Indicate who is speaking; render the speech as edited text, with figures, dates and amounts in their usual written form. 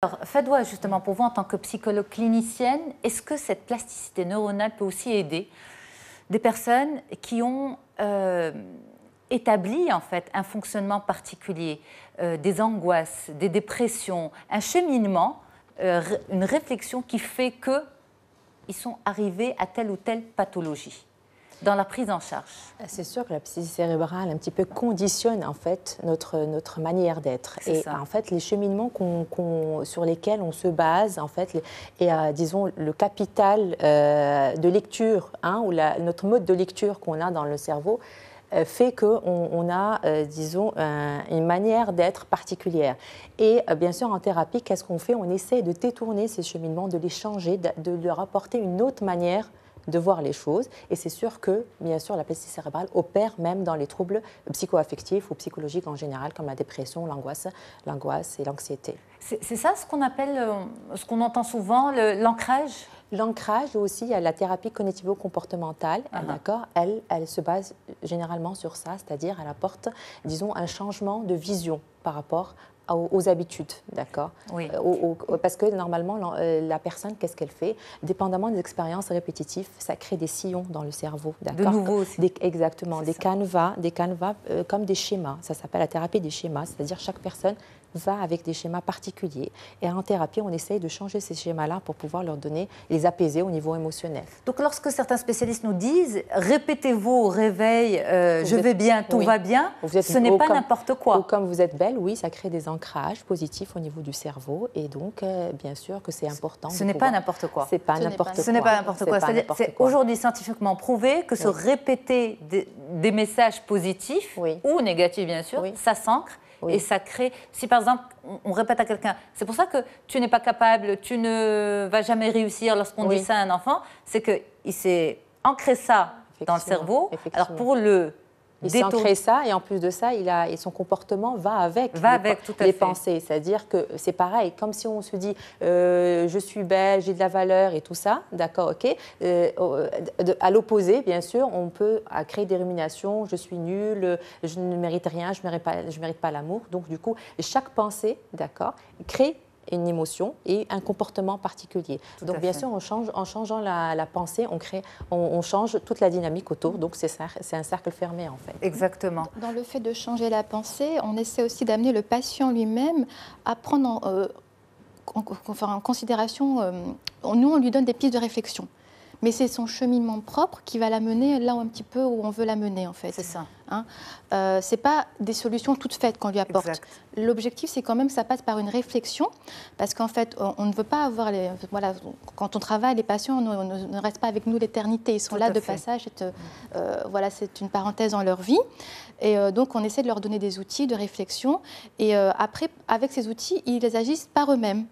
Speaker 1: Alors, Fadwa, justement, pour vous, en tant que psychologue clinicienne, est-ce que cette plasticité neuronale peut aussi aider des personnes qui ont établi, en fait, un fonctionnement particulier, des angoisses, des dépressions, un cheminement, une réflexion qui fait qu'ils sont arrivés à telle ou telle pathologie dans la prise en charge?
Speaker 2: C'est sûr que la plasticité cérébrale un petit peu conditionne en fait notre manière d'être. Et
Speaker 1: ça.
Speaker 2: En fait, les cheminements sur lesquels on se base, en fait, et disons le capital de lecture, ou notre mode de lecture qu'on a dans le cerveau, fait qu'on a, disons, une manière d'être particulière. Et bien sûr, en thérapie, qu'est-ce qu'on fait? On essaie de détourner ces cheminements, de les changer, de leur apporter une autre manière de voir les choses. Et c'est sûr que, bien sûr, la plasticité cérébrale opère même dans les troubles psychoaffectifs ou psychologiques en général, comme la dépression, l'angoisse et l'anxiété.
Speaker 1: C'est ça ce qu'on appelle, ce qu'on entend souvent, l'ancrage?
Speaker 2: L'ancrage aussi, il y a la thérapie cognitivo-comportementale, d'accord. Elle se base généralement sur ça, c'est-à-dire elle apporte, disons, un changement de vision par rapport aux habitudes, d'accord.
Speaker 1: Oui.
Speaker 2: Parce que normalement, la personne, qu'est-ce qu'elle fait? Dépendamment des expériences répétitives, ça crée des sillons dans le cerveau, d'accord.
Speaker 1: De nouveau aussi.
Speaker 2: Exactement, des canevas comme des schémas. Ça s'appelle la thérapie des schémas, c'est-à-dire chaque personne va avec des schémas particuliers. Et en thérapie, on essaye de changer ces schémas-là pour pouvoir leur donner, les apaiser au niveau émotionnel.
Speaker 1: Donc, lorsque certains spécialistes nous disent « répétez-vous au réveil, je vais bien, tout va bien », ce n'est pas n'importe quoi.
Speaker 2: Ou comme vous êtes belle, oui, ça crée des ancrages positifs au niveau du cerveau. Et donc, bien sûr que c'est important.
Speaker 1: Ce n'est pas n'importe quoi.
Speaker 2: C'est pas n'importe quoi.
Speaker 1: Ce n'est pas n'importe quoi. C'est aujourd'hui scientifiquement prouvé que se répéter des messages positifs, ou négatifs bien sûr, ça s'ancre. Oui. Et ça crée, si par exemple on répète à quelqu'un, c'est pour ça que tu n'es pas capable, tu ne vas jamais réussir lorsqu'on dit ça à un enfant, c'est qu'il s'est ancré ça dans le cerveau. Alors pour
Speaker 2: il s'est ancré ça et en plus de ça, son comportement va avec les pensées. C'est-à-dire que c'est pareil, comme si on se dit je suis belle, j'ai de la valeur et tout ça, d'accord, ok. À l'opposé, bien sûr, on peut créer des ruminations, je suis nulle, je ne mérite rien, je ne mérite pas l'amour. Donc du coup, chaque pensée, d'accord, crée une émotion et un comportement particulier. Donc bien sûr, en changeant la pensée, on change toute la dynamique autour. Donc c'est un cercle fermé en fait.
Speaker 1: Exactement.
Speaker 3: Dans le fait de changer la pensée, on essaie aussi d'amener le patient lui-même à prendre en considération, nous on lui donne des pistes de réflexion. Mais c'est son cheminement propre qui va l'amener là un petit peu où on veut l'amener en fait.
Speaker 1: C'est ça.
Speaker 3: C'est pas des solutions toutes faites qu'on lui apporte. L'objectif, c'est quand même que ça passe par une réflexion, parce qu'en fait, on ne veut pas avoir quand on travaille, les patients ne restent pas avec nous l'éternité. Ils sont là de passage. C'est une parenthèse dans leur vie. Et donc, on essaie de leur donner des outils de réflexion. Et après, avec ces outils, ils agissent par eux-mêmes.